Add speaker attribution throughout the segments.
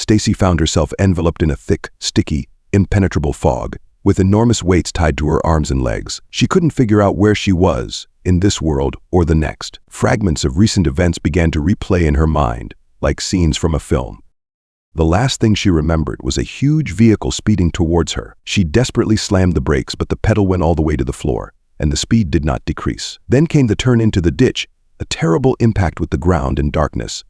Speaker 1: Stacy found herself enveloped in a thick, sticky, impenetrable fog, with enormous weights tied to her arms and legs. She couldn't figure out where she was, in this world or the next. Fragments of recent events began to replay in her mind, like scenes from a film. The last thing she remembered was a huge vehicle speeding towards her. She desperately slammed the brakes, but the pedal went all the way to the floor, and the speed did not decrease. Then came the turn into the ditch, a terrible impact with the ground and darkness.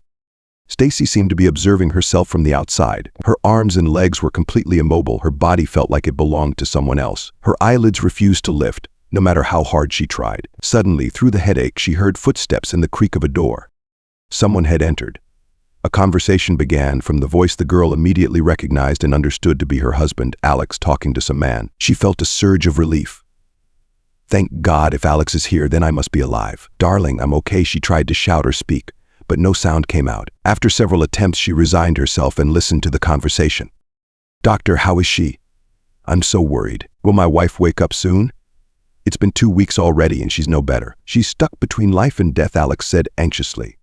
Speaker 1: Stacy seemed to be observing herself from the outside. Her arms and legs were completely immobile. Her body felt like it belonged to someone else. Her eyelids refused to lift, no matter how hard she tried. Suddenly, through the headache, she heard footsteps and the creak of a door. Someone had entered. A conversation began from the voice the girl immediately recognized and understood to be her husband, Alex, talking to some man. She felt a surge of relief. Thank God, if Alex is here, then I must be alive. Darling, I'm okay, she tried to shout or speak, but no sound came out. After several attempts, she resigned herself and listened to the conversation. Doctor, how is she? I'm so worried. Will my wife wake up soon? It's been 2 weeks already and she's no better. She's stuck between life and death, Alex said anxiously.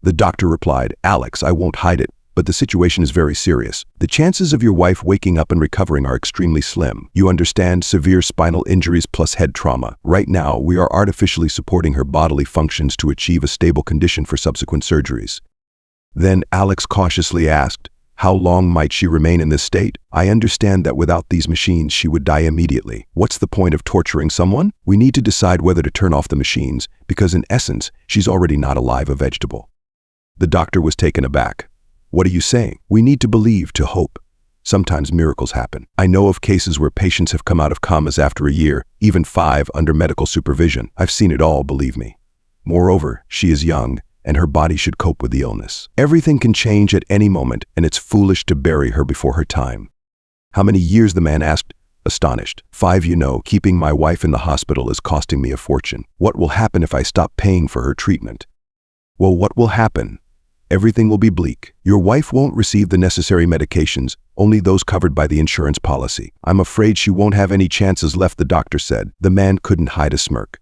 Speaker 1: The doctor replied, Alex, I won't hide it, but the situation is very serious. The chances of your wife waking up and recovering are extremely slim. You understand, severe spinal injuries plus head trauma. Right now, we are artificially supporting her bodily functions to achieve a stable condition for subsequent surgeries. Then Alex cautiously asked, how long might she remain in this state? I understand that without these machines, she would die immediately. What's the point of torturing someone? We need to decide whether to turn off the machines, because in essence, she's already not alive, a vegetable. The doctor was taken aback. What are you saying? We need to believe, to hope. Sometimes miracles happen. I know of cases where patients have come out of comas after a year, even 5, under medical supervision. I've seen it all, believe me. Moreover, she is young, and her body should cope with the illness. Everything can change at any moment, and it's foolish to bury her before her time. How many years? The man asked, astonished. 5, you know, keeping my wife in the hospital is costing me a fortune. What will happen if I stop paying for her treatment? Well, what will happen? Everything will be bleak. Your wife won't receive the necessary medications, only those covered by the insurance policy. I'm afraid she won't have any chances left, the doctor said. The man couldn't hide a smirk.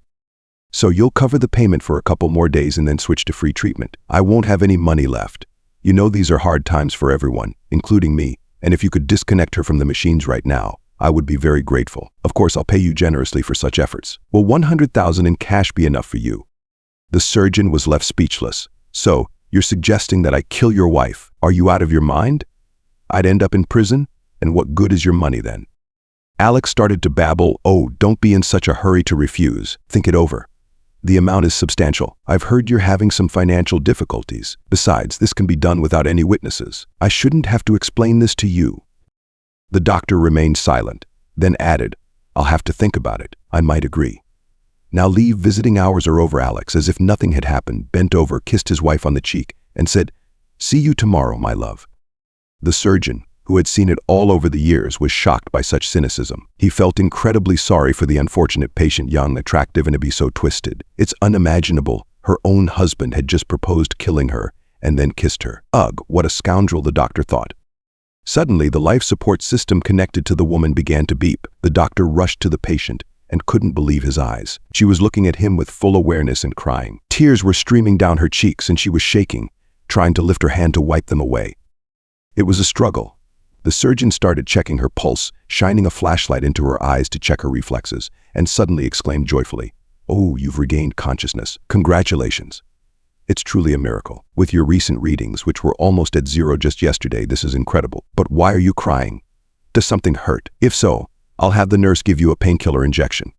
Speaker 1: So you'll cover the payment for a couple more days and then switch to free treatment. I won't have any money left. You know these are hard times for everyone, including me, and if you could disconnect her from the machines right now, I would be very grateful. Of course, I'll pay you generously for such efforts. Will 100,000 in cash be enough for you? The surgeon was left speechless. So, you're suggesting that I kill your wife? Are you out of your mind? I'd end up in prison? And what good is your money then? Alex started to babble. Oh, don't be in such a hurry to refuse. Think it over. The amount is substantial. I've heard you're having some financial difficulties. Besides, this can be done without any witnesses. I shouldn't have to explain this to you. The doctor remained silent, then added, I'll have to think about it. I might agree. Now leave, visiting hours are over. Alex, as if nothing had happened, bent over, kissed his wife on the cheek, and said, see you tomorrow, my love. The surgeon, who had seen it all over the years, was shocked by such cynicism. He felt incredibly sorry for the unfortunate patient, young, attractive, and to be so twisted. It's unimaginable. Her own husband had just proposed killing her, and then kissed her. Ugh, what a scoundrel, the doctor thought. Suddenly, the life support system connected to the woman began to beep. The doctor rushed to the patient and couldn't believe his eyes. She was looking at him with full awareness and crying. Tears were streaming down her cheeks and she was shaking, trying to lift her hand to wipe them away. It was a struggle. The surgeon started checking her pulse, shining a flashlight into her eyes to check her reflexes, and suddenly exclaimed joyfully, oh, you've regained consciousness. Congratulations. It's truly a miracle. With your recent readings, which were almost at 0 just yesterday, this is incredible. But why are you crying? Does something hurt? If so, I'll have the nurse give you a painkiller injection.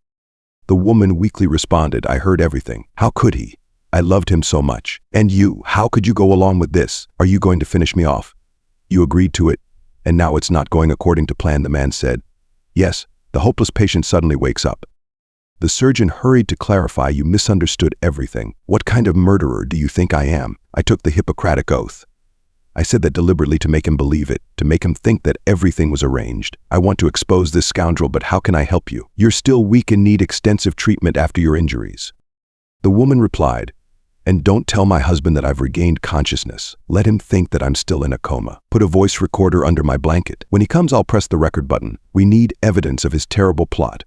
Speaker 1: The woman weakly responded, I heard everything. How could he? I loved him so much. And you, how could you go along with this? Are you going to finish me off? You agreed to it, and now it's not going according to plan, the man said. Yes, the hopeless patient suddenly wakes up. The surgeon hurried to clarify, you misunderstood everything. What kind of murderer do you think I am? I took the Hippocratic Oath. I said that deliberately to make him believe it, to make him think that everything was arranged. I want to expose this scoundrel, but how can I help you? You're still weak and need extensive treatment after your injuries. The woman replied, and don't tell my husband that I've regained consciousness. Let him think that I'm still in a coma. Put a voice recorder under my blanket. When he comes, I'll press the record button. We need evidence of his terrible plot.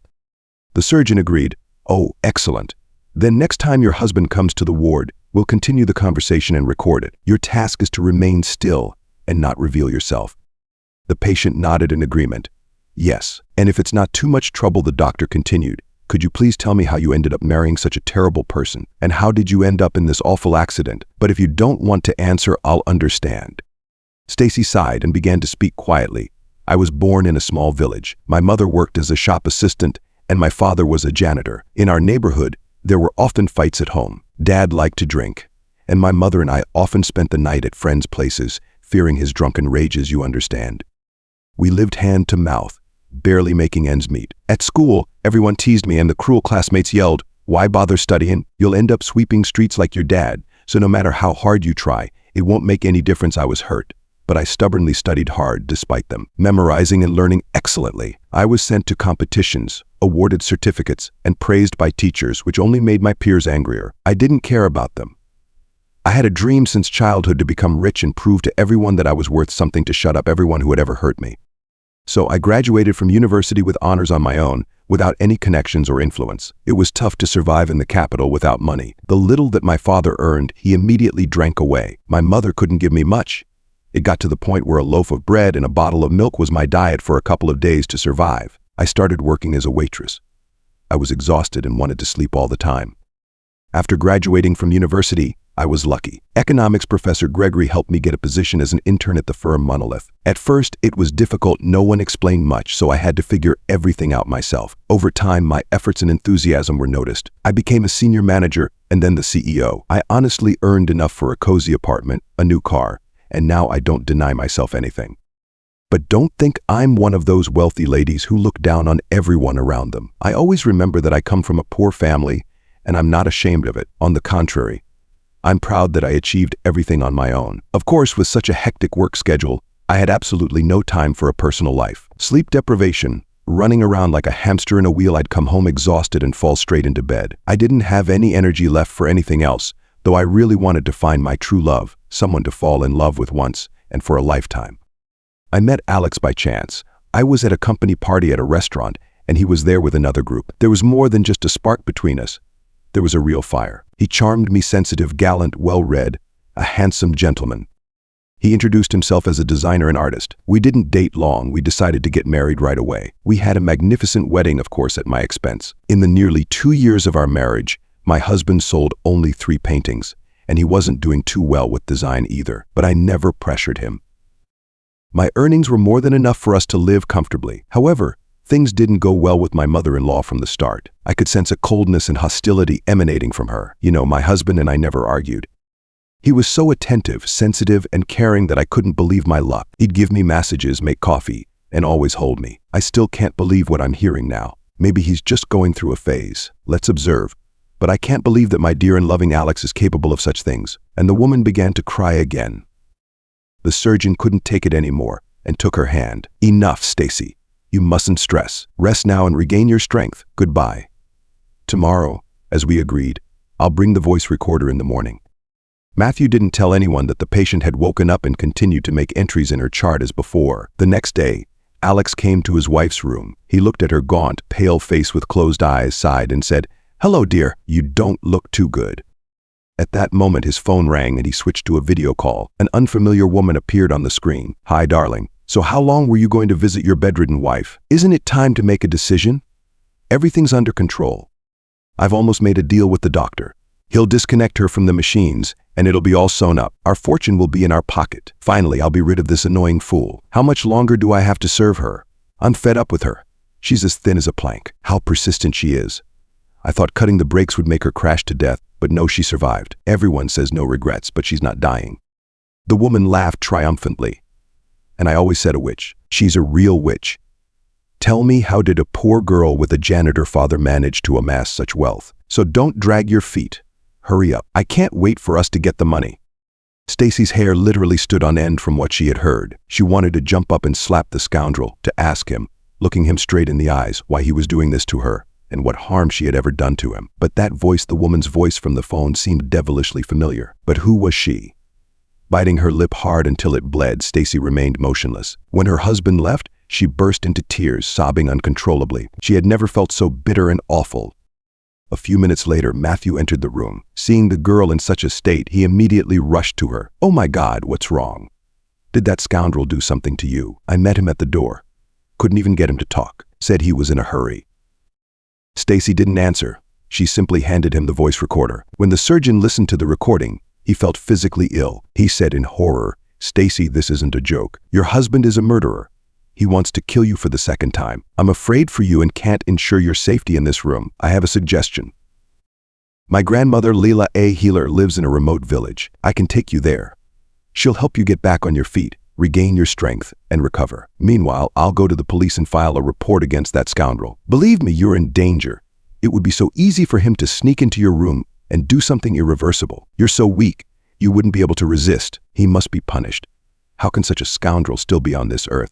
Speaker 1: The surgeon agreed. Oh, excellent. Then next time your husband comes to the ward, we'll continue the conversation and record it. Your task is to remain still and not reveal yourself. The patient nodded in agreement. Yes, and if it's not too much trouble, the doctor continued, could you please tell me how you ended up marrying such a terrible person, and how did you end up in this awful accident? But if you don't want to answer, I'll understand. Stacy sighed and began to speak quietly. I was born in a small village. My mother worked as a shop assistant, and my father was a janitor. In our neighborhood, there were often fights at home. Dad liked to drink, and my mother and I often spent the night at friends' places, fearing his drunken rages, you understand. We lived hand to mouth, barely making ends meet. At school, everyone teased me and the cruel classmates yelled, why bother studying? You'll end up sweeping streets like your dad, so no matter how hard you try, it won't make any difference. I was hurt, but I stubbornly studied hard despite them, memorizing and learning excellently. I was sent to competitions, awarded certificates, and praised by teachers, which only made my peers angrier. I didn't care about them. I had a dream since childhood to become rich and prove to everyone that I was worth something, to shut up everyone who had ever hurt me. So I graduated from university with honors on my own, without any connections or influence. It was tough to survive in the capital without money. The little that my father earned, he immediately drank away. My mother couldn't give me much. It got to the point where a loaf of bread and a bottle of milk was my diet for a couple of days to survive. I started working as a waitress. I was exhausted and wanted to sleep all the time. After graduating from university, I was lucky. Economics professor Gregory helped me get a position as an intern at the firm Monolith. At first, it was difficult. No one explained much, so I had to figure everything out myself. Over time, my efforts and enthusiasm were noticed. I became a senior manager and then the CEO. I honestly earned enough for a cozy apartment, a new car, and now I don't deny myself anything. But don't think I'm one of those wealthy ladies who look down on everyone around them. I always remember that I come from a poor family, and I'm not ashamed of it. On the contrary, I'm proud that I achieved everything on my own. Of course, with such a hectic work schedule, I had absolutely no time for a personal life. Sleep deprivation, running around like a hamster in a wheel. I'd come home exhausted and fall straight into bed. I didn't have any energy left for anything else, though I really wanted to find my true love, someone to fall in love with once and for a lifetime. I met Alex by chance. I was at a company party at a restaurant, and he was there with another group. There was more than just a spark between us. There was a real fire. He charmed me, sensitive, gallant, well-read, a handsome gentleman. He introduced himself as a designer and artist. We didn't date long. We decided to get married right away. We had a magnificent wedding, of course, at my expense. In the nearly 2 years of our marriage, my husband sold only 3 paintings, and he wasn't doing too well with design either, but I never pressured him. My earnings were more than enough for us to live comfortably. However, things didn't go well with my mother-in-law from the start. I could sense a coldness and hostility emanating from her. You know, my husband and I never argued. He was so attentive, sensitive, and caring that I couldn't believe my luck. He'd give me messages, make coffee, and always hold me. I still can't believe what I'm hearing now. Maybe he's just going through a phase. Let's observe. But I can't believe that my dear and loving Alex is capable of such things. And the woman began to cry again. The surgeon couldn't take it anymore and took her hand. Enough, Stacy. You mustn't stress. Rest now and regain your strength. Goodbye. Tomorrow, as we agreed, I'll bring the voice recorder in the morning. Matthew didn't tell anyone that the patient had woken up and continued to make entries in her chart as before. The next day, Alex came to his wife's room. He looked at her gaunt, pale face with closed eyes, sighed, and said, "Hello, dear. You don't look too good." At that moment, his phone rang and he switched to a video call. An unfamiliar woman appeared on the screen. "Hi, darling. So how long were you going to visit your bedridden wife? Isn't it time to make a decision? Everything's under control. I've almost made a deal with the doctor. He'll disconnect her from the machines, and it'll be all sewn up. Our fortune will be in our pocket. Finally, I'll be rid of this annoying fool. How much longer do I have to serve her? I'm fed up with her. She's as thin as a plank. How persistent she is. I thought cutting the brakes would make her crash to death, but no, she survived. Everyone says no regrets, but she's not dying." The woman laughed triumphantly. "And I always said a witch. She's a real witch. Tell me, how did a poor girl with a janitor father manage to amass such wealth? So don't drag your feet. Hurry up. I can't wait for us to get the money." Stacy's hair literally stood on end from what she had heard. She wanted to jump up and slap the scoundrel, to ask him, looking him straight in the eyes, why he was doing this to her and what harm she had ever done to him. But that voice, the woman's voice from the phone, seemed devilishly familiar. But who was she? Biting her lip hard until it bled, Stacy remained motionless. When her husband left, she burst into tears, sobbing uncontrollably. She had never felt so bitter and awful. A few minutes later, Matthew entered the room. Seeing the girl in such a state, he immediately rushed to her. "Oh my God, what's wrong?" Did that scoundrel do something to you? I met him at the door. Couldn't even get him to talk. Said he was in a hurry. Stacy didn't answer. She simply handed him the voice recorder. When the surgeon listened to the recording, he felt physically ill. He said in horror, "Stacy, this isn't a joke. Your husband is a murderer. He wants to kill you for the second time. I'm afraid for you and can't ensure your safety in this room. I have a suggestion. My grandmother, Leila A. Healer, lives in a remote village. I can take you there. She'll help you get back on your feet, regain your strength, and recover. Meanwhile, I'll go to the police and file a report against that scoundrel. Believe me, you're in danger. It would be so easy for him to sneak into your room and do something irreversible. You're so weak, you wouldn't be able to resist. He must be punished. How can such a scoundrel still be on this earth?"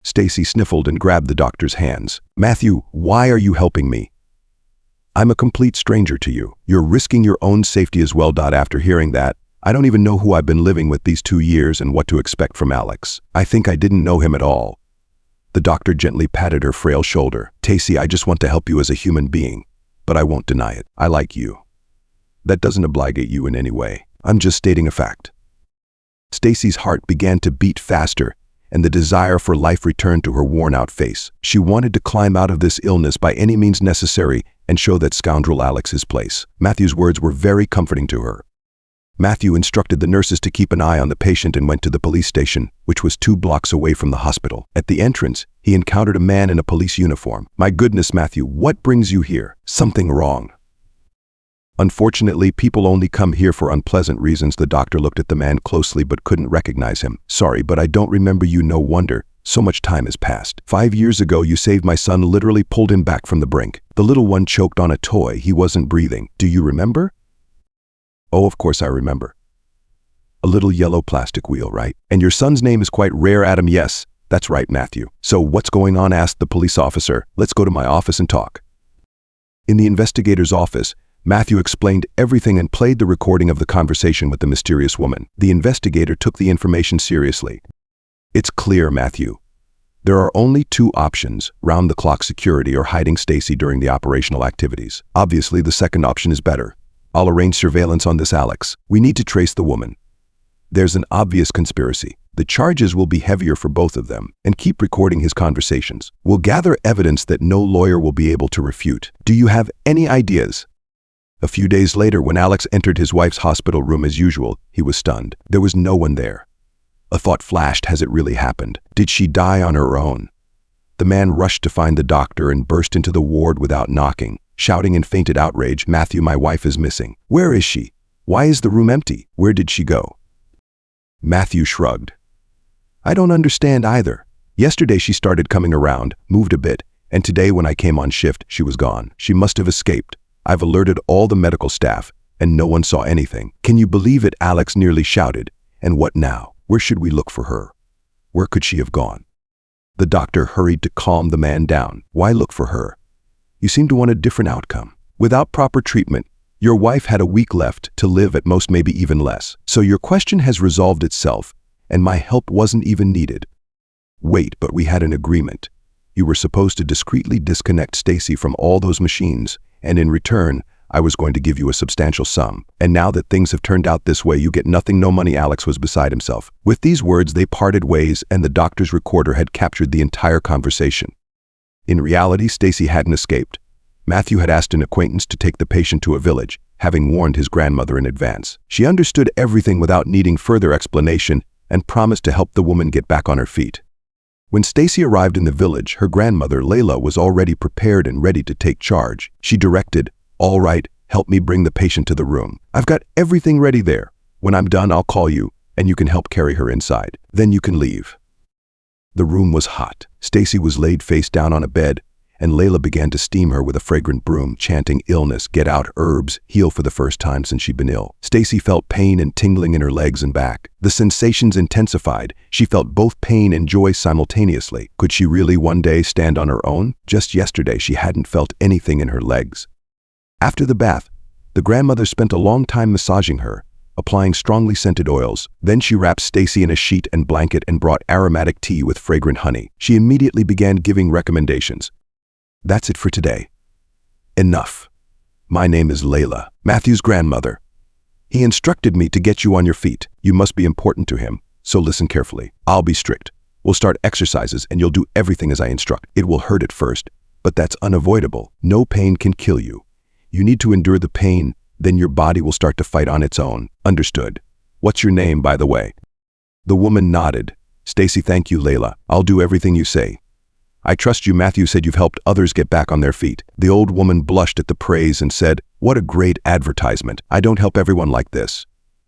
Speaker 1: Stacy sniffled and grabbed the doctor's hands. "Matthew, why are you helping me? I'm a complete stranger to you. You're risking your own safety as well." After hearing that, I don't even know who I've been living with these 2 years and what to expect from Alex. I think I didn't know him at all. The doctor gently patted her frail shoulder. "Stacy, I just want to help you as a human being, but I won't deny it. I like you. That doesn't obligate you in any way. I'm just stating a fact." Stacy's heart began to beat faster, and the desire for life returned to her worn-out face. She wanted to climb out of this illness by any means necessary and show that scoundrel Alex his place. Matthew's words were very comforting to her. Matthew instructed the nurses to keep an eye on the patient and went to the police station, which was 2 blocks away from the hospital. At the entrance, he encountered a man in a police uniform. "My goodness, Matthew, what brings you here? Something wrong." "Unfortunately, people only come here for unpleasant reasons." The doctor looked at the man closely but couldn't recognize him. "Sorry, but I don't remember you. No wonder. So much time has passed. 5 years ago, you saved my son, literally pulled him back from the brink. The little one choked on a toy. He wasn't breathing. Do you remember?" "Oh, of course I remember. A little yellow plastic wheel, right? And your son's name is quite rare, Adam." "Yes, that's right, Matthew." "So what's going on?" asked the police officer. "Let's go to my office and talk." In the investigator's office, Matthew explained everything and played the recording of the conversation with the mysterious woman. The investigator took the information seriously. "It's clear, Matthew. There are only 2 options: round-the-clock security or hiding Stacy during the operational activities. Obviously, the second option is better. I'll arrange surveillance on this Alex. We need to trace the woman. There's an obvious conspiracy. The charges will be heavier for both of them, and keep recording his conversations. We'll gather evidence that no lawyer will be able to refute. Do you have any ideas?" A few days later, when Alex entered his wife's hospital room as usual, he was stunned. There was no one there. A thought flashed. Has it really happened? Did she die on her own? The man rushed to find the doctor and burst into the ward without knocking, shouting in fainted outrage, "Matthew, my wife is missing. Where is she? Why is the room empty? Where did she go?" Matthew shrugged. "I don't understand either. Yesterday she started coming around, moved a bit, and today when I came on shift, she was gone. She must have escaped. I've alerted all the medical staff, and no one saw anything." "Can you believe it?" Alex nearly shouted. "And what now? Where should we look for her? Where could she have gone?" The doctor hurried to calm the man down. "Why look for her? You seem to want a different outcome. Without proper treatment, your wife had a week left to live, at most maybe even less. So your question has resolved itself, and my help wasn't even needed." "Wait, but we had an agreement. You were supposed to discreetly disconnect Stacy from all those machines, and in return, I was going to give you a substantial sum. And now that things have turned out this way, you get nothing, no money." Alex was beside himself. With these words, they parted ways, and the doctor's recorder had captured the entire conversation. In reality, Stacy hadn't escaped. Matthew had asked an acquaintance to take the patient to a village, having warned his grandmother in advance. She understood everything without needing further explanation and promised to help the woman get back on her feet. When Stacy arrived in the village, her grandmother, Leila, was already prepared and ready to take charge. She directed, "All right, help me bring the patient to the room. I've got everything ready there. When I'm done, I'll call you, and you can help carry her inside. Then you can leave." The room was hot. Stacy was laid face down on a bed, and Leila began to steam her with a fragrant broom, chanting, "Illness, get out, herbs, heal," for the first time since she'd been ill. Stacy felt pain and tingling in her legs and back. The sensations intensified. She felt both pain and joy simultaneously. Could she really one day stand on her own? Just yesterday, she hadn't felt anything in her legs. After the bath, the grandmother spent a long time massaging her, applying strongly scented oils. Then she wrapped Stacy in a sheet and blanket and brought aromatic tea with fragrant honey. She immediately began giving recommendations. "That's it for today. Enough. My name is Leila, Matthew's grandmother. He instructed me to get you on your feet. You must be important to him. So listen carefully. I'll be strict. We'll start exercises and you'll do everything as I instruct. It will hurt at first, but that's unavoidable. No pain can kill you. You need to endure the pain, then your body will start to fight on its own. Understood. What's your name, by the way? The woman nodded. Stacy, thank you, Layla. I'll do everything you say. I trust you. Matthew said you've helped others get back on their feet. The old woman blushed at the praise and said, what a great advertisement. I don't help everyone like this.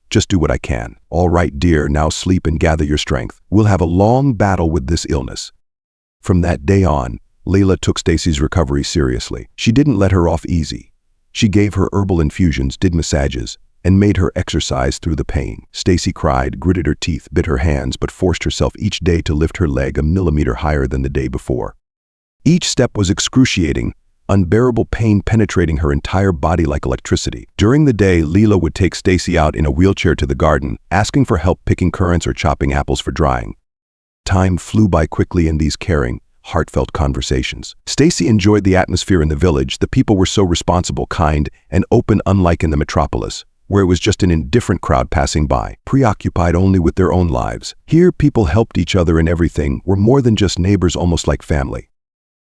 Speaker 1: Just do what I can. All right, dear, now sleep and gather your strength. We'll have a long battle with this illness. From that day on, Layla took Stacy's recovery seriously. She didn't let her off easy. She gave her herbal infusions, did massages, and made her exercise through the pain. Stacy cried, gritted her teeth, bit her hands, but forced herself each day to lift her leg a millimeter higher than the day before. Each step was excruciating, unbearable pain penetrating her entire body like electricity. During the day, Layla would take Stacy out in a wheelchair to the garden, asking for help picking currants or chopping apples for drying. Time flew by quickly in these caring, heartfelt conversations. Stacy enjoyed the atmosphere in the village. The people were so responsible, kind, and open, unlike in the metropolis, where it was just an indifferent crowd passing by, preoccupied only with their own lives. Here, people helped each other in everything, were more than just neighbors, almost like family.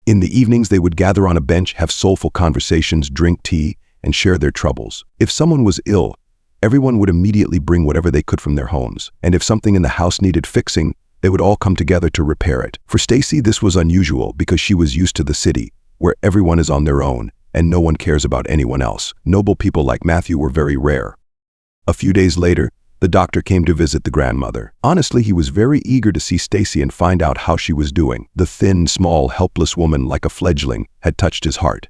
Speaker 1: In the evenings, they would gather on a bench, have soulful conversations, drink tea, and share their troubles. If someone was ill, everyone would immediately bring whatever they could from their homes. And if something in the house needed fixing, they would all come together to repair it. For Stacy, this was unusual because she was used to the city, where everyone is on their own and no one cares about anyone else. Noble people like Matthew were very rare. A few days later, the doctor came to visit the grandmother. Honestly, he was very eager to see Stacy and find out how she was doing. The thin, small, helpless woman, like a fledgling, had touched his heart.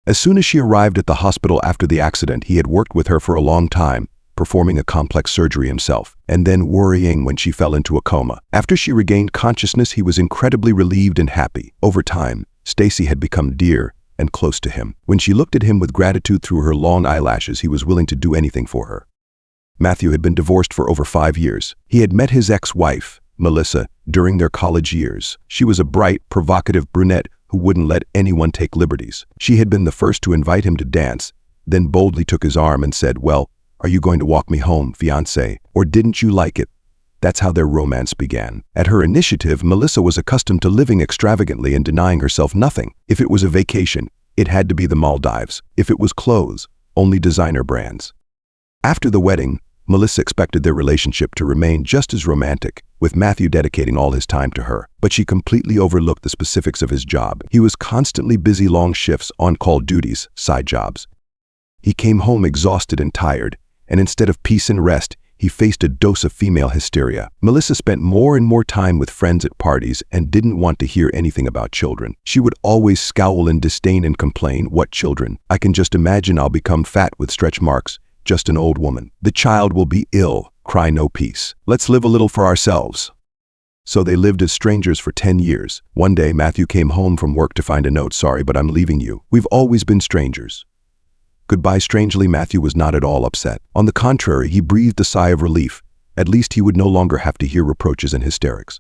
Speaker 1: As soon as she arrived at the hospital after the accident, he had worked with her for a long time, performing a complex surgery himself, and then worrying when she fell into a coma. After she regained consciousness, he was incredibly relieved and happy. Over time, Stacy had become dear and close to him. When she looked at him with gratitude through her long eyelashes, he was willing to do anything for her. Matthew had been divorced for over 5 years. He had met his ex-wife, Melissa, during their college years. She was a bright, provocative brunette who wouldn't let anyone take liberties. She had been the first to invite him to dance, then boldly took his arm and said, "Well, are you going to walk me home, fiancé? Or didn't you like it?" That's how their romance began. At her initiative, Melissa was accustomed to living extravagantly and denying herself nothing. If it was a vacation, it had to be the Maldives. If it was clothes, only designer brands. After the wedding, Melissa expected their relationship to remain just as romantic, with Matthew dedicating all his time to her. But she completely overlooked the specifics of his job. He was constantly busy, long shifts, on-call duties, side jobs. He came home exhausted and tired, and instead of peace and rest, he faced a dose of female hysteria. Melissa spent more and more time with friends at parties and didn't want to hear anything about children. She would always scowl in disdain and complain, "What children? I can just imagine I'll become fat with stretch marks. Just an old woman. The child will be ill. Cry no peace. Let's live a little for ourselves." So they lived as strangers for 10 years. One day, Matthew came home from work to find a note. "Sorry, but I'm leaving you. We've always been strangers." Goodbye. Strangely, Matthew was not at all upset. On the contrary, he breathed a sigh of relief. At least he would no longer have to hear reproaches and hysterics.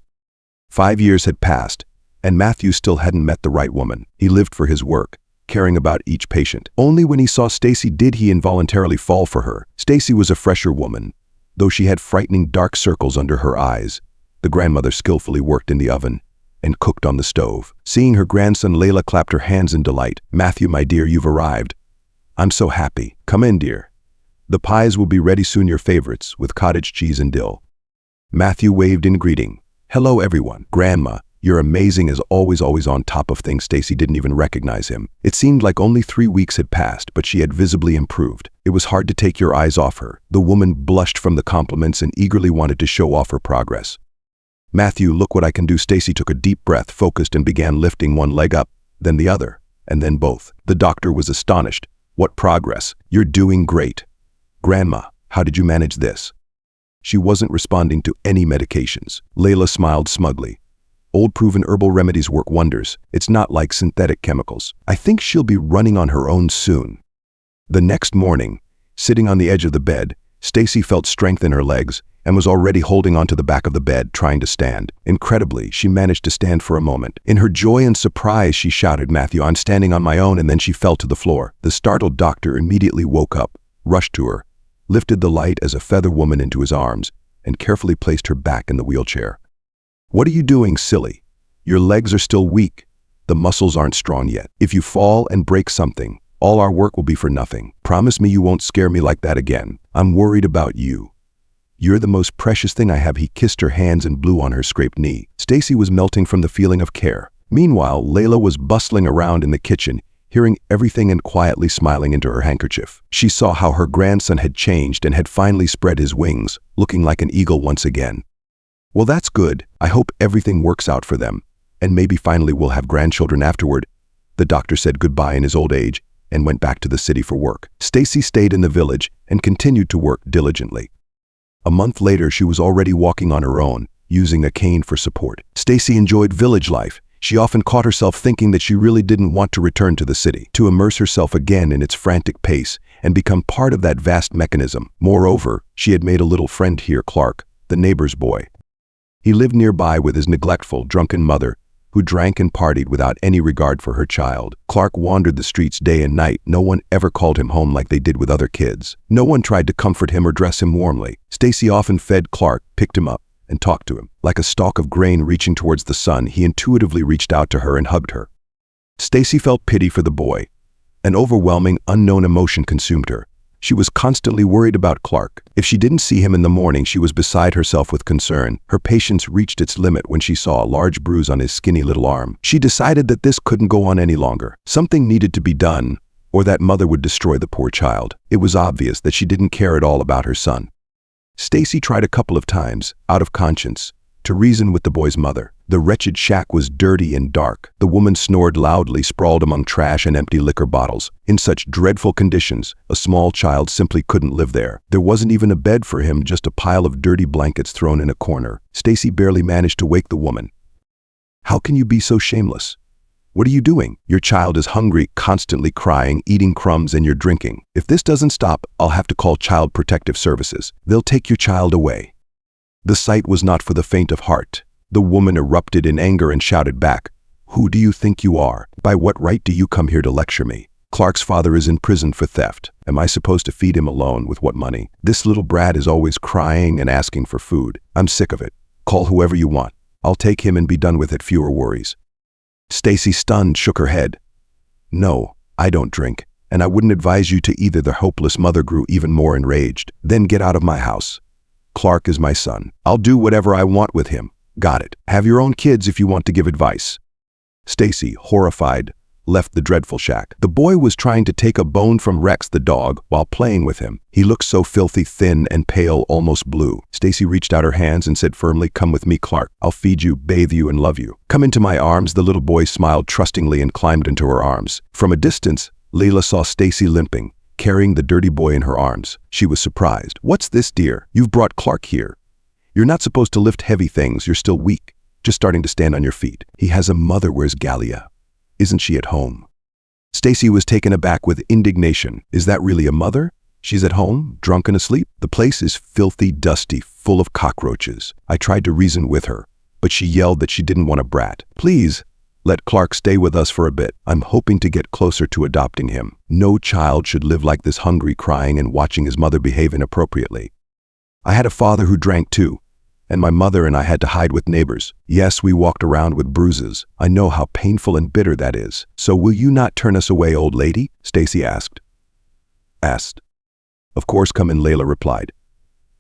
Speaker 1: 5 years had passed, and Matthew still hadn't met the right woman. He lived for his work, caring about each patient. Only when he saw Stacy did he involuntarily fall for her. Stacy was a fresher woman, though she had frightening dark circles under her eyes. The grandmother skillfully worked in the oven and cooked on the stove. Seeing her grandson, Layla clapped her hands in delight. "Matthew, my dear, you've arrived. I'm so happy. Come in, dear. The pies will be ready soon, your favorites, with cottage cheese and dill." Matthew waved in greeting. "Hello, everyone. Grandma, you're amazing as always on top of things." Stacy didn't even recognize him. It seemed like only 3 weeks had passed, but she had visibly improved. It was hard to take your eyes off her. The woman blushed from the compliments and eagerly wanted to show off her progress. "Matthew, look what I can do." Stacy took a deep breath, focused, and began lifting one leg up, then the other, and then both. The doctor was astonished. "What progress? You're doing great." "Grandma, how did you manage this?" She wasn't responding to any medications. Layla smiled smugly. "Old proven herbal remedies work wonders. It's not like synthetic chemicals. I think she'll be running on her own soon." The next morning, sitting on the edge of the bed, Stacy felt strength in her legs and was already holding onto the back of the bed, trying to stand. Incredibly, she managed to stand for a moment. In her joy and surprise, she shouted, "Matthew, I'm standing on my own," and then she fell to the floor. The startled doctor immediately woke up, rushed to her, lifted the light as a feather woman into his arms, and carefully placed her back in the wheelchair. "What are you doing, silly? Your legs are still weak. The muscles aren't strong yet. If you fall and break something, all our work will be for nothing. Promise me you won't scare me like that again. I'm worried about you. You're the most precious thing I have." He kissed her hands and blew on her scraped knee. Stacy was melting from the feeling of care. Meanwhile, Layla was bustling around in the kitchen, hearing everything and quietly smiling into her handkerchief. She saw how her grandson had changed and had finally spread his wings, looking like an eagle once again. "Well, that's good. I hope everything works out for them. And maybe finally we'll have grandchildren afterward." The doctor said goodbye in his old age and went back to the city for work. Stacy stayed in the village and continued to work diligently. A month later, she was already walking on her own, using a cane for support. Stacy enjoyed village life. She often caught herself thinking that she really didn't want to return to the city, to immerse herself again in its frantic pace and become part of that vast mechanism. Moreover, she had made a little friend here, Clark, the neighbor's boy. He lived nearby with his neglectful, drunken mother, who drank and partied without any regard for her child. Clark wandered the streets day and night. No one ever called him home like they did with other kids. No one tried to comfort him or dress him warmly. Stacy often fed Clark, picked him up, and talked to him. Like a stalk of grain reaching towards the sun, he intuitively reached out to her and hugged her. Stacy felt pity for the boy. An overwhelming, unknown emotion consumed her. She was constantly worried about Clark. If she didn't see him in the morning, she was beside herself with concern. Her patience reached its limit when she saw a large bruise on his skinny little arm. She decided that this couldn't go on any longer. Something needed to be done, or that mother would destroy the poor child. It was obvious that she didn't care at all about her son. Stacy tried a couple of times, out of conscience, to reason with the boy's mother. The wretched shack was dirty and dark. The woman snored loudly, sprawled among trash and empty liquor bottles. In such dreadful conditions, a small child simply couldn't live there. There wasn't even a bed for him, just a pile of dirty blankets thrown in a corner. Stacy barely managed to wake the woman. "How can you be so shameless? What are you doing? Your child is hungry, constantly crying, eating crumbs, and you're drinking. If this doesn't stop, I'll have to call Child Protective Services. They'll take your child away." The sight was not for the faint of heart. The woman erupted in anger and shouted back, "Who do you think you are? By what right do you come here to lecture me? Clark's father is in prison for theft. Am I supposed to feed him alone? With what money? This little brat is always crying and asking for food. I'm sick of it. Call whoever you want. I'll take him and be done with it, fewer worries." Stacy, stunned, shook her head. "No, I don't drink, and I wouldn't advise you to either." The hopeless mother grew even more enraged. "Then get out of my house. Clark is my son. I'll do whatever I want with him. Got it? Have your own kids if you want to give advice." Stacy, horrified, left the dreadful shack. The boy was trying to take a bone from Rex the dog while playing with him. He looked so filthy, thin and pale, almost blue. Stacy reached out her hands and said firmly, "Come with me, Clark. I'll feed you, bathe you, and love you. Come into my arms." The little boy smiled trustingly and climbed into her arms. From a distance, Layla saw Stacy limping, carrying the dirty boy in her arms. She was surprised. "What's this, dear? You've brought Clark here. You're not supposed to lift heavy things. You're still weak, just starting to stand on your feet. He has a mother. Where's Galia? Isn't she at home?" Stacy was taken aback with indignation. "Is that really a mother? She's at home, drunk and asleep? The place is filthy, dusty, full of cockroaches." I tried to reason with her, but she yelled that she didn't want a brat. "Please, let Clark stay with us for a bit. I'm hoping to get closer to adopting him. No child should live like this, hungry, crying, and watching his mother behave inappropriately. I had a father who drank too, and my mother and I had to hide with neighbors. Yes, we walked around with bruises. I know how painful and bitter that is. So will you not turn us away, old lady?" Stacy asked. "Of course, come in," Layla replied.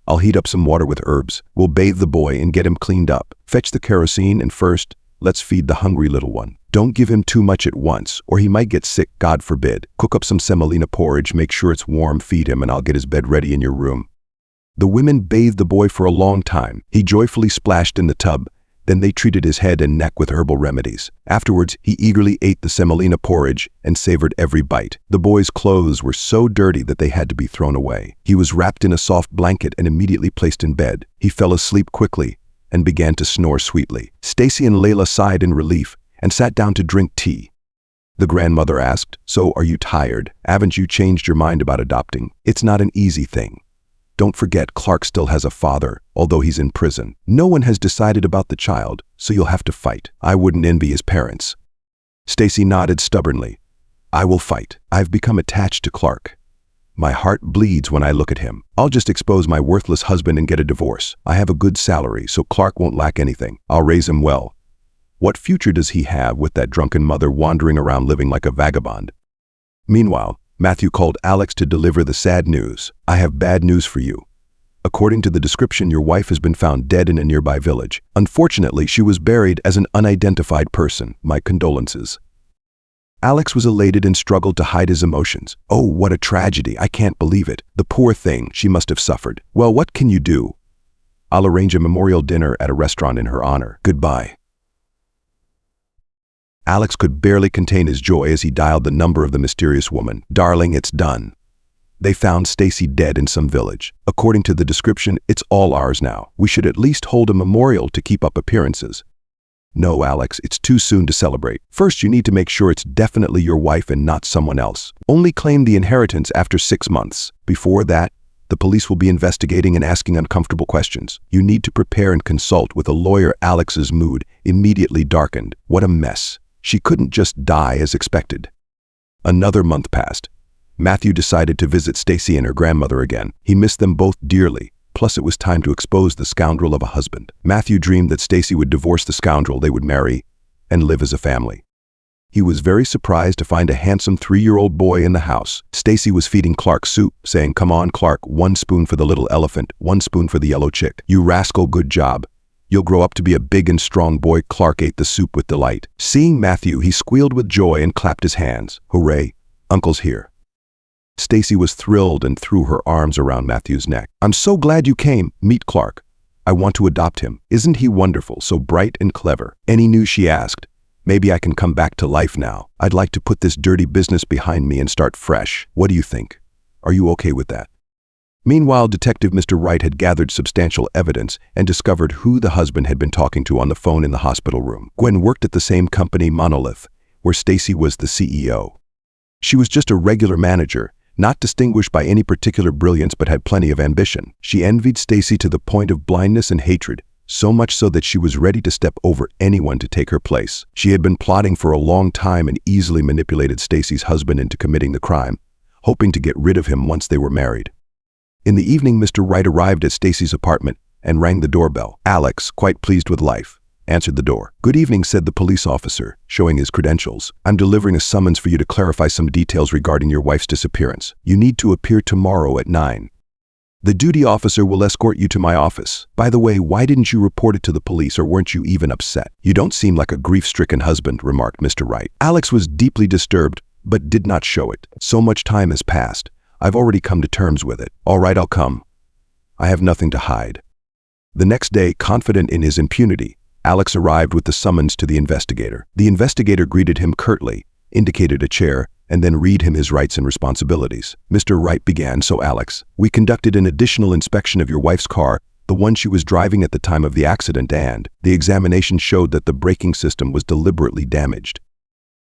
Speaker 1: "I'll heat up some water with herbs. We'll bathe the boy and get him cleaned up. Fetch the kerosene, and first, let's feed the hungry little one. Don't give him too much at once, or he might get sick, God forbid. Cook up some semolina porridge, make sure it's warm, feed him, and I'll get his bed ready in your room." The women bathed the boy for a long time. He joyfully splashed in the tub. Then they treated his head and neck with herbal remedies. Afterwards, he eagerly ate the semolina porridge and savored every bite. The boy's clothes were so dirty that they had to be thrown away. He was wrapped in a soft blanket and immediately placed in bed. He fell asleep quickly and began to snore sweetly. Stacy and Layla sighed in relief and sat down to drink tea. The grandmother asked, "So are you tired? Haven't you changed your mind about adopting? It's not an easy thing. Don't forget, Clark still has a father, although he's in prison. No one has decided about the child, so you'll have to fight. I wouldn't envy his parents." Stacy nodded stubbornly. "I will fight. I've become attached to Clark. My heart bleeds when I look at him. I'll just expose my worthless husband and get a divorce. I have a good salary, so Clark won't lack anything. I'll raise him well. What future does he have with that drunken mother wandering around living like a vagabond? Meanwhile, Matthew called Alex to deliver the sad news. I have bad news for you. According to the description, your wife has been found dead in a nearby village. Unfortunately, she was buried as an unidentified person. My condolences. Alex was elated and struggled to hide his emotions. Oh, what a tragedy. I can't believe it. The poor thing, she must have suffered. Well, what can you do? I'll arrange a memorial dinner at a restaurant in her honor. Goodbye. Alex could barely contain his joy as he dialed the number of the mysterious woman. Darling, it's done. They found Stacy dead in some village. According to the description, it's all ours now. We should at least hold a memorial to keep up appearances. No, Alex, it's too soon to celebrate. First, you need to make sure it's definitely your wife and not someone else. Only claim the inheritance after 6 months. Before that, the police will be investigating and asking uncomfortable questions. You need to prepare and consult with a lawyer. Alex's mood immediately darkened. What a mess. She couldn't just die as expected. Another month passed. Matthew decided to visit Stacy and her grandmother again. He missed them both dearly. Plus, it was time to expose the scoundrel of a husband. Matthew dreamed that Stacy would divorce the scoundrel, they would marry, and live as a family. He was very surprised to find a handsome 3-year-old boy in the house. Stacy was feeding Clark soup, saying, "Come on, Clark, 1 spoon for the little elephant, 1 spoon for the yellow chick. You rascal, good job. You'll grow up to be a big and strong boy." Clark ate the soup with delight. Seeing Matthew, he squealed with joy and clapped his hands. Hooray, Uncle's here. Stacy was thrilled and threw her arms around Matthew's neck. "I'm so glad you came. Meet Clark. I want to adopt him. Isn't he wonderful, so bright and clever?" Any news, she asked. "Maybe I can come back to life now. I'd like to put this dirty business behind me and start fresh. What do you think? Are you okay with that?" Meanwhile, Detective Mr. Wright had gathered substantial evidence and discovered who the husband had been talking to on the phone in the hospital room. Gwen worked at the same company, Monolith, where Stacy was the CEO. She was just a regular manager, not distinguished by any particular brilliance but had plenty of ambition. She envied Stacy to the point of blindness and hatred, so much so that she was ready to step over anyone to take her place. She had been plotting for a long time and easily manipulated Stacy's husband into committing the crime, hoping to get rid of him once they were married. In the evening, Mr. Wright arrived at Stacy's apartment and rang the doorbell. Alex, quite pleased with life, answered the door. "Good evening," said the police officer, showing his credentials. "I'm delivering a summons for you to clarify some details regarding your wife's disappearance. You need to appear tomorrow at 9. The duty officer will escort you to my office. By the way, why didn't you report it to the police, or weren't you even upset?" "You don't seem like a grief-stricken husband," remarked Mr. Wright. Alex was deeply disturbed, but did not show it. "So much time has passed. I've already come to terms with it." "All right, I'll come. I have nothing to hide." The next day, confident in his impunity, Alex arrived with the summons to the investigator. The investigator greeted him curtly, indicated a chair, and then read him his rights and responsibilities. Mr. Wright began, "So Alex, we conducted an additional inspection of your wife's car, the one she was driving at the time of the accident, and the examination showed that the braking system was deliberately damaged.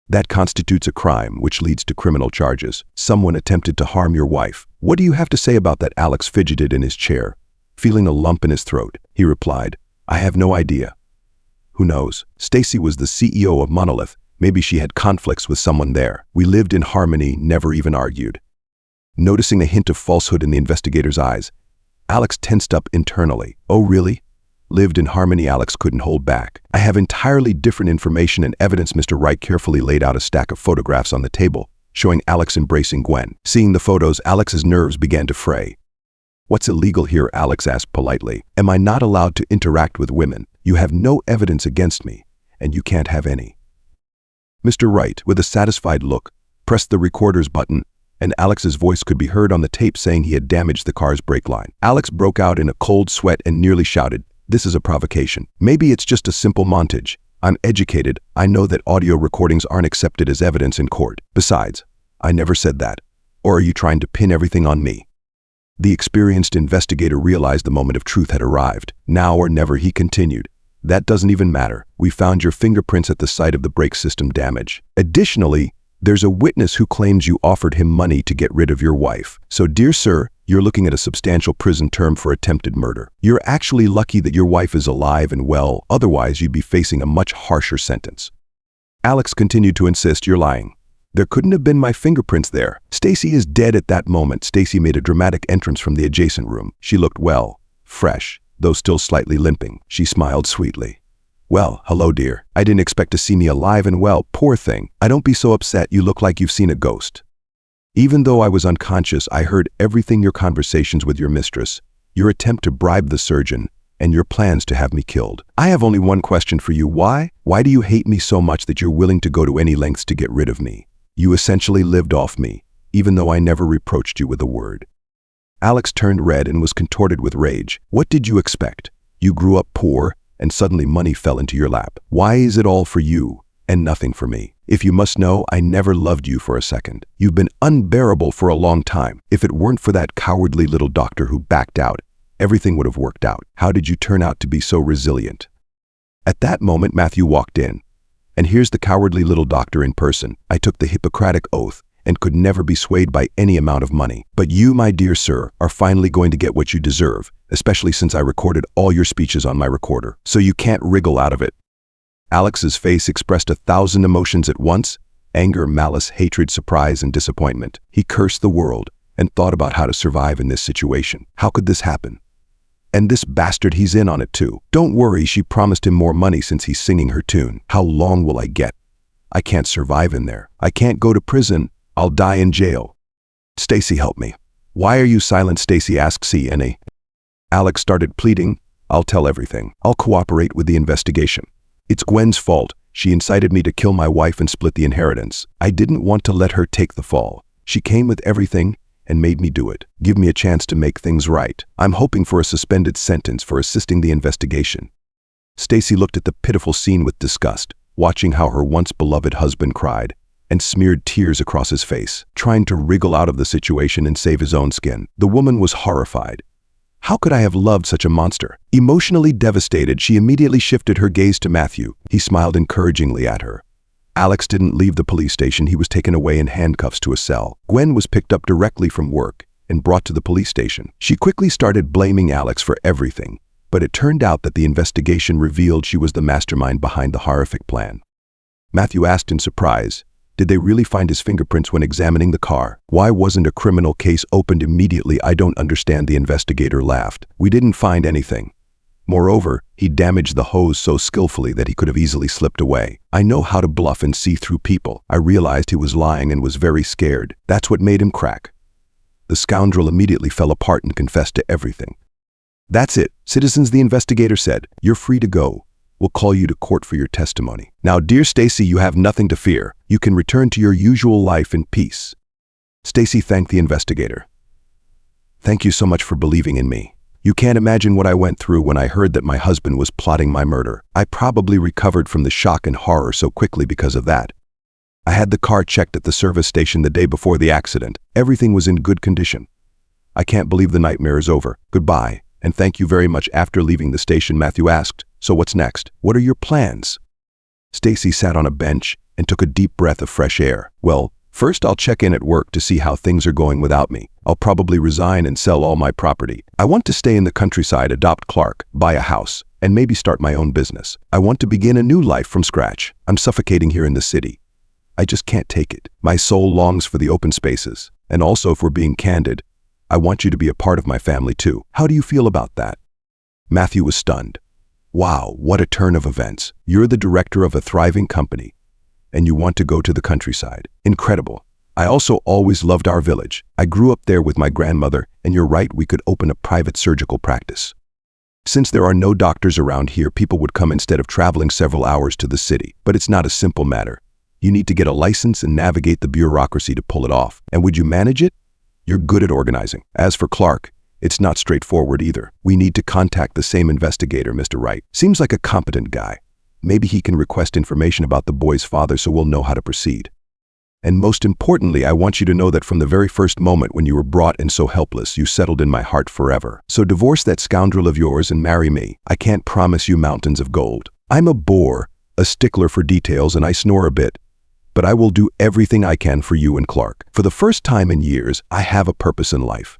Speaker 1: That constitutes a crime, which leads to criminal charges. Someone attempted to harm your wife. What do you have to say about that?" Alex fidgeted in his chair, feeling a lump in his throat. He replied, "I have no idea. Who knows? Stacy was the CEO of Monolith. Maybe she had conflicts with someone there. We lived in harmony, never even argued." Noticing a hint of falsehood in the investigator's eyes, Alex tensed up internally. "Oh, really? Lived in harmony?" Alex couldn't hold back. "I have entirely different information and evidence." Mr. Wright carefully laid out a stack of photographs on the table, showing Alex embracing Gwen. Seeing the photos, Alex's nerves began to fray. "What's illegal here?" Alex asked politely. "Am I not allowed to interact with women? You have no evidence against me, and you can't have any." Mr. Wright, with a satisfied look, pressed the recorder's button, and Alex's voice could be heard on the tape saying he had damaged the car's brake line. Alex broke out in a cold sweat and nearly shouted, "This is a provocation. Maybe it's just a simple montage. I'm educated. I know that audio recordings aren't accepted as evidence in court. Besides, I never said that. Or are you trying to pin everything on me?" The experienced investigator realized the moment of truth had arrived. "Now or never," he continued. "That doesn't even matter. We found your fingerprints at the site of the brake system damage. Additionally, there's a witness who claims you offered him money to get rid of your wife. So, dear sir, you're looking at a substantial prison term for attempted murder. You're actually lucky that your wife is alive and well, otherwise you'd be facing a much harsher sentence." Alex continued to insist, "You're lying. There couldn't have been my fingerprints there. Stacy is dead at that moment. Stacy made a dramatic entrance from the adjacent room. She looked well, fresh, though still slightly limping. She smiled sweetly. Well, hello dear. I didn't expect to see me alive and well. Poor thing. I don't be so upset. You look like you've seen a ghost. Even though I was unconscious, I heard everything, your conversations with your mistress, your attempt to bribe the surgeon, and your plans to have me killed. I have only one question for you. Why? Why do you hate me so much that you're willing to go to any lengths to get rid of me? You essentially lived off me, even though I never reproached you with a word. Alex turned red and was contorted with rage. What did you expect? You grew up poor, and suddenly money fell into your lap. Why is it all for you and nothing for me? If you must know, I never loved you for a second. You've been unbearable for a long time. If it weren't for that cowardly little doctor who backed out, everything would have worked out. How did you turn out to be so resilient? At that moment, Matthew walked in. And here's the cowardly little doctor in person. I took the Hippocratic oath and could never be swayed by any amount of money. But you, my dear sir, are finally going to get what you deserve, especially since I recorded all your speeches on my recorder. So you can't wriggle out of it. Alex's face expressed 1,000 emotions at once: anger, malice, hatred, surprise, and disappointment. He cursed the world and thought about how to survive in this situation. How could this happen? And this bastard, he's in on it too. Don't worry, she promised him more money since he's singing her tune. How long will I get? I can't survive in there. I can't go to prison. I'll die in jail. Stacy, help me. Why are you silent? Stacy asked CNA. Alex started pleading. I'll tell everything. I'll cooperate with the investigation. It's Gwen's fault. She incited me to kill my wife and split the inheritance. I didn't want to let her take the fall. She came with everything and made me do it. Give me a chance to make things right. I'm hoping for a suspended sentence for assisting the investigation. Stacy looked at the pitiful scene with disgust, watching how her once beloved husband cried and smeared tears across his face, trying to wriggle out of the situation and save his own skin. The woman was horrified. How could I have loved such a monster? Emotionally devastated, she immediately shifted her gaze to Matthew. He smiled encouragingly at her. Alex didn't leave the police station. He was taken away in handcuffs to a cell. Gwen was picked up directly from work and brought to the police station. She quickly started blaming Alex for everything, but it turned out that the investigation revealed she was the mastermind behind the horrific plan. Matthew asked in surprise, did they really find his fingerprints when examining the car? Why wasn't a criminal case opened immediately? I don't understand. The investigator laughed. We didn't find anything. Moreover, he damaged the hose so skillfully that he could have easily slipped away. I know how to bluff and see through people. I realized he was lying and was very scared. That's what made him crack. The scoundrel immediately fell apart and confessed to everything. That's it, citizens, the investigator said. You're free to go. We'll call you to court for your testimony. Now, dear Stacy, you have nothing to fear. You can return to your usual life in peace. Stacy thanked the investigator. Thank you so much for believing in me. You can't imagine what I went through when I heard that my husband was plotting my murder. I probably recovered from the shock and horror so quickly because of that. I had the car checked at the service station the day before the accident. Everything was in good condition. I can't believe the nightmare is over. Goodbye, and thank you very much. After leaving the station, Matthew asked, so what's next? What are your plans? Stacy sat on a bench and took a deep breath of fresh air. Well, first I'll check in at work to see how things are going without me. I'll probably resign and sell all my property. I want to stay in the countryside, adopt Clark, buy a house, and maybe start my own business. I want to begin a new life from scratch. I'm suffocating here in the city. I just can't take it. My soul longs for the open spaces. And also, if we're being candid, I want you to be a part of my family too. How do you feel about that? Matthew was stunned. Wow, what a turn of events. You're the director of a thriving company, and you want to go to the countryside. Incredible. I also always loved our village. I grew up there with my grandmother, and you're right, we could open a private surgical practice. Since there are no doctors around here, people would come instead of traveling several hours to the city. But it's not a simple matter. You need to get a license and navigate the bureaucracy to pull it off. And would you manage it? You're good at organizing. As for Clark, it's not straightforward either. We need to contact the same investigator, Mr. Wright. Seems like a competent guy. Maybe he can request information about the boy's father so we'll know how to proceed. And most importantly, I want you to know that from the very first moment when you were brought in so helpless, you settled in my heart forever. So divorce that scoundrel of yours and marry me. I can't promise you mountains of gold. I'm a bore, a stickler for details, and I snore a bit. But I will do everything I can for you and Clark. For the first time in years, I have a purpose in life.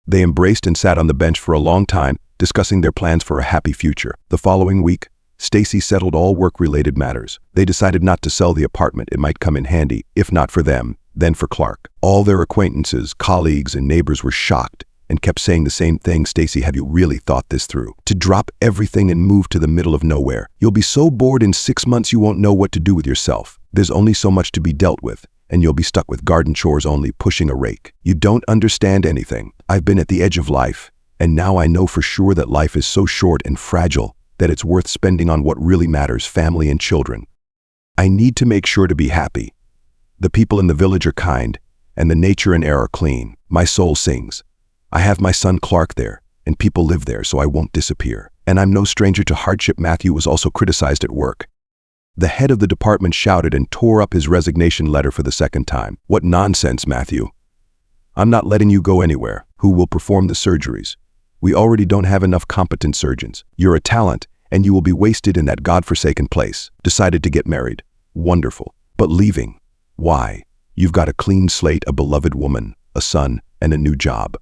Speaker 1: They embraced and sat on the bench for a long time, discussing their plans for a happy future. The following week, Stacy settled all work-related matters. They decided not to sell the apartment. It might come in handy, if not for them, then for Clark. All their acquaintances, colleagues, and neighbors were shocked and kept saying the same thing. Stacy, have you really thought this through? To drop everything and move to the middle of nowhere? You'll be so bored in 6 months you won't know what to do with yourself. There's only so much to be dealt with, and you'll be stuck with garden chores only, pushing a rake. You don't understand anything. I've been at the edge of life, and now I know for sure that life is so short and fragile that it's worth spending on what really matters, family and children. I need to make sure to be happy. The people in the village are kind, and the nature and air are clean. My soul sings. I have my son Clark there, and people live there, so I won't disappear. And I'm no stranger to hardship. Matthew was also criticized at work. The head of the department shouted and tore up his resignation letter for the second time. What nonsense, Matthew. I'm not letting you go anywhere. Who will perform the surgeries? We already don't have enough competent surgeons. You're a talent, and you will be wasted in that godforsaken place. Decided to get married. Wonderful. But leaving. Why? You've got a clean slate, a beloved woman, a son, and a new job.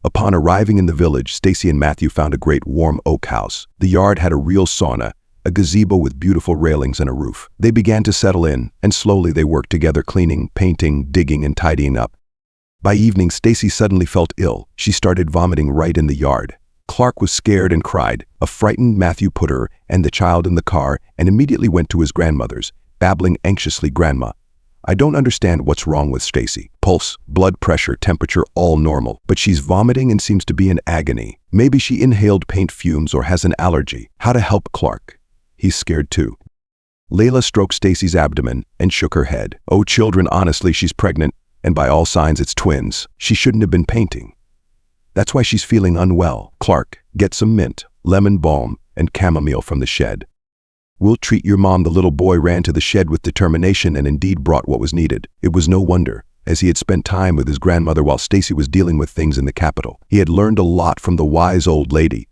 Speaker 1: Upon arriving in the village, Stacy and Matthew found a great warm oak house. The yard had a real sauna, a gazebo with beautiful railings and a roof. They began to settle in, and slowly they worked together, cleaning, painting, digging, and tidying up. By evening, Stacy suddenly felt ill. She started vomiting right in the yard. Clark was scared and cried. A frightened Matthew put her and the child in the car and immediately went to his grandmother's, babbling anxiously, "Grandma, I don't understand what's wrong with Stacy. Pulse, blood pressure, temperature, all normal. But she's vomiting and seems to be in agony. Maybe she inhaled paint fumes or has an allergy. How to help Clark?" He's scared too. Layla stroked Stacy's abdomen and shook her head. "Oh, children, honestly, she's pregnant, and by all signs it's twins. She shouldn't have been painting. That's why she's feeling unwell. Clark, get some mint, lemon balm, and chamomile from the shed. We'll treat your mom." The little boy ran to the shed with determination and indeed brought what was needed. It was no wonder, as he had spent time with his grandmother while Stacy was dealing with things in the capital. He had learned a lot from the wise old lady.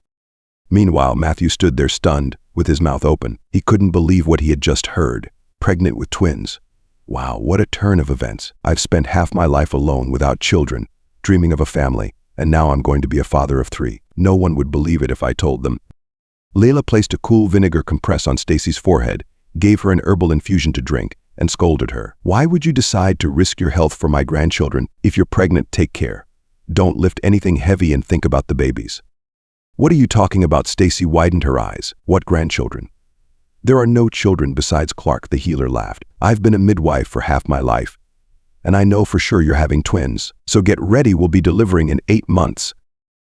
Speaker 1: Meanwhile, Matthew stood there stunned, with his mouth open. He couldn't believe what he had just heard. Pregnant with twins. Wow, what a turn of events. I've spent half my life alone without children, dreaming of a family, and now I'm going to be a father of 3. No one would believe it if I told them. Layla placed a cool vinegar compress on Stacy's forehead, gave her an herbal infusion to drink, and scolded her. "Why would you decide to risk your health for my grandchildren? If you're pregnant, take care. Don't lift anything heavy and think about the babies." "What are you talking about?" Stacy widened her eyes. "What grandchildren?" "There are no children besides Clark," the healer laughed. "I've been a midwife for half my life, and I know for sure you're having twins. So get ready, we'll be delivering in 8 months.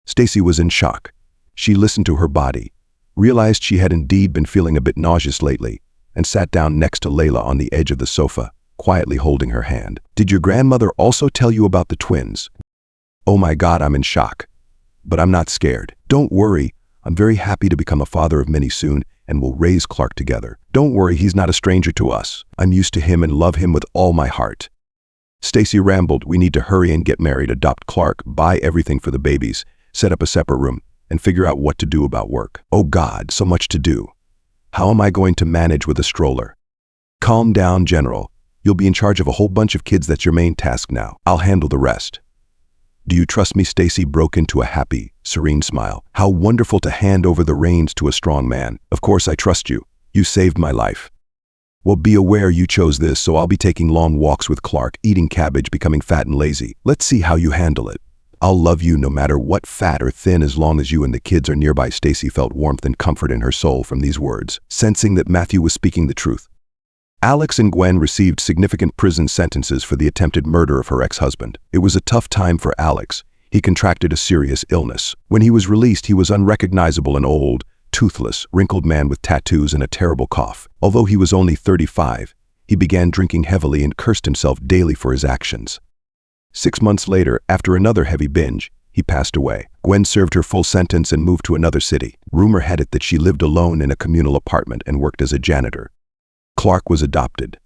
Speaker 1: Stacy was in shock. She listened to her body, realized she had indeed been feeling a bit nauseous lately, and sat down next to Layla on the edge of the sofa, quietly holding her hand. "Did your grandmother also tell you about the twins?" "Oh my God, I'm in shock. But I'm not scared. Don't worry, I'm very happy to become a father of many soon, and we'll raise Clark together. Don't worry, he's not a stranger to us. I'm used to him and love him with all my heart." Stacy rambled. "We need to hurry and get married, adopt Clark, buy everything for the babies, set up a separate room, and figure out what to do about work. Oh God, so much to do. How am I going to manage with a stroller?" "Calm down, General. You'll be in charge of a whole bunch of kids. That's your main task now. I'll handle the rest." "Do you trust me?" Stacy broke into a happy, serene smile. "How wonderful to hand over the reins to a strong man. Of course I trust you. You saved my life. Well, be aware you chose this, so I'll be taking long walks with Clark, eating cabbage, becoming fat and lazy. Let's see how you handle it. I'll love you no matter what, fat or thin, as long as you and the kids are nearby." Stacy felt warmth and comfort in her soul from these words, sensing that Matthew was speaking the truth. Alex and Gwen received significant prison sentences for the attempted murder of her ex-husband. It was a tough time for Alex. He contracted a serious illness. When he was released, he was unrecognizable, an old, toothless, wrinkled man with tattoos and a terrible cough. Although he was only 35, he began drinking heavily and cursed himself daily for his actions. 6 months later, after another heavy binge, he passed away. Gwen served her full sentence and moved to another city. Rumor had it that she lived alone in a communal apartment and worked as a janitor. Clark was adopted.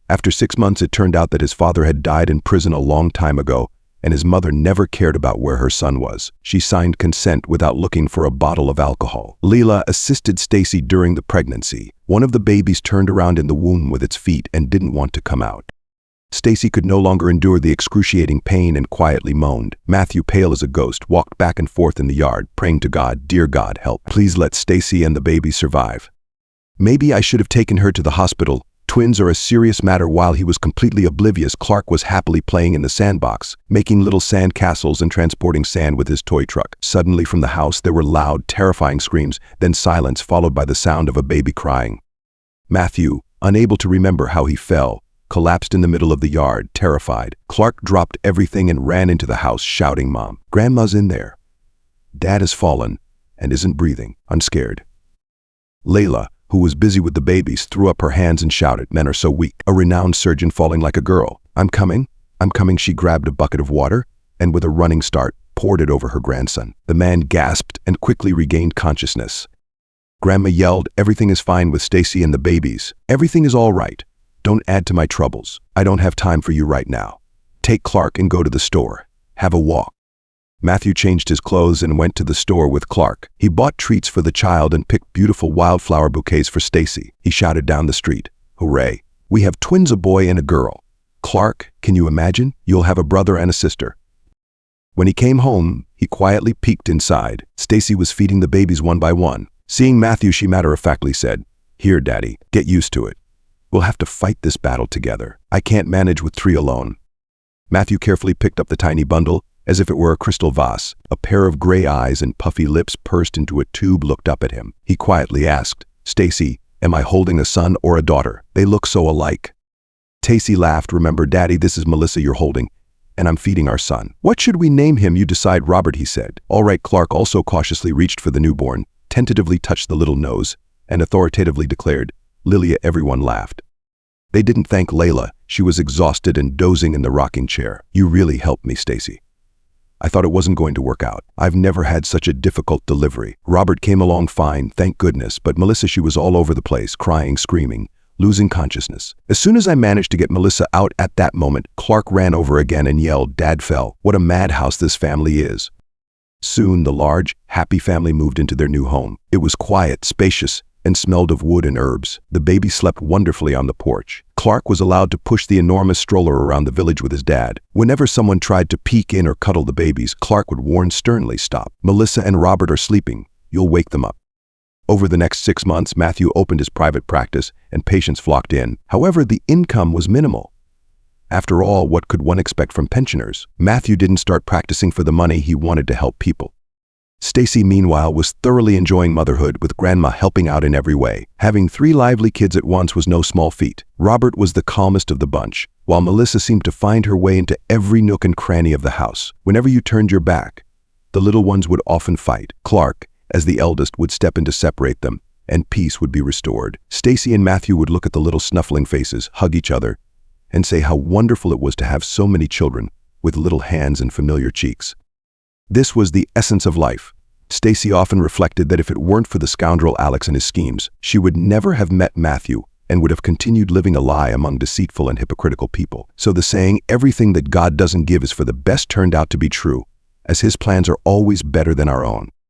Speaker 1: After 6 months, it turned out that his father had died in prison a long time ago, and his mother never cared about where her son was. She signed consent without looking for a bottle of alcohol. Layla assisted Stacy during the pregnancy. One of the babies turned around in the womb with its feet and didn't want to come out. Stacy could no longer endure the excruciating pain and quietly moaned. Matthew, pale as a ghost, walked back and forth in the yard, praying to God, "Dear God, help. Please let Stacy and the baby survive." Maybe I should have taken her to the hospital. Twins are a serious matter. While he was completely oblivious, Clark was happily playing in the sandbox, making little sand castles and transporting sand with his toy truck. Suddenly from the house there were loud, terrifying screams, then silence followed by the sound of a baby crying. Matthew, unable to remember how he fell, collapsed in the middle of the yard, terrified. Clark dropped everything and ran into the house shouting, "Mom, Grandma's in there. Dad has fallen and isn't breathing." Unscared, Layla, who was busy with the babies, threw up her hands and shouted, "Men are so weak." A renowned surgeon falling like a girl. I'm coming. She grabbed a bucket of water and with a running start poured it over her grandson. The man gasped and quickly regained consciousness. Grandma yelled, "Everything is fine with Stacy and the babies. Everything is all right. Don't add to my troubles. I don't have time for you right now. Take Clark and go to the store. Have a walk." Matthew changed his clothes and went to the store with Clark. He bought treats for the child and picked beautiful wildflower bouquets for Stacy. He shouted down the street, "Hooray! We have twins, a boy and a girl. Clark, can you imagine? You'll have a brother and a sister." When he came home, he quietly peeked inside. Stacy was feeding the babies one by one. Seeing Matthew, she matter-of-factly said, "Here, Daddy, get used to it. We'll have to fight this battle together. I can't manage with 3 alone." Matthew carefully picked up the tiny bundle, as if it were a crystal vase. A pair of gray eyes and puffy lips pursed into a tube looked up at him. He quietly asked, "Stacy, am I holding a son or a daughter? They look so alike." Stacy laughed. "Remember, Daddy, this is Melissa you're holding, and I'm feeding our son." "What should we name him? You decide, Robert," he said. "All right." Clark also cautiously reached for the newborn, tentatively touched the little nose, and authoritatively declared, "Lilia." Everyone laughed. They didn't thank Layla. She was exhausted and dozing in the rocking chair. "You really helped me, Stacy. I thought it wasn't going to work out. I've never had such a difficult delivery." Robert came along fine, thank goodness, but Melissa, she was all over the place, crying, screaming, losing consciousness. As soon as I managed to get Melissa out at that moment, Clark ran over again and yelled, "Dad fell. What a madhouse this family is." Soon the large, happy family moved into their new home. It was quiet, spacious, and smelled of wood and herbs. The baby slept wonderfully on the porch. Clark was allowed to push the enormous stroller around the village with his dad. Whenever someone tried to peek in or cuddle the babies, Clark would warn sternly, "Stop. Melissa and Robert are sleeping. You'll wake them up." Over the next 6 months, Matthew opened his private practice and patients flocked in. However, the income was minimal. After all, what could one expect from pensioners? Matthew didn't start practicing for the money. He wanted to help people. Stacy, meanwhile, was thoroughly enjoying motherhood, with Grandma helping out in every way. Having 3 lively kids at once was no small feat. Robert was the calmest of the bunch, while Melissa seemed to find her way into every nook and cranny of the house. Whenever you turned your back, the little ones would often fight. Clark, as the eldest, would step in to separate them, and peace would be restored. Stacy and Matthew would look at the little snuffling faces, hug each other, and say how wonderful it was to have so many children with little hands and familiar cheeks. This was the essence of life. Stacy often reflected that if it weren't for the scoundrel Alex and his schemes, she would never have met Matthew and would have continued living a lie among deceitful and hypocritical people. So the saying, "Everything that God doesn't give is for the best," turned out to be true, as his plans are always better than our own.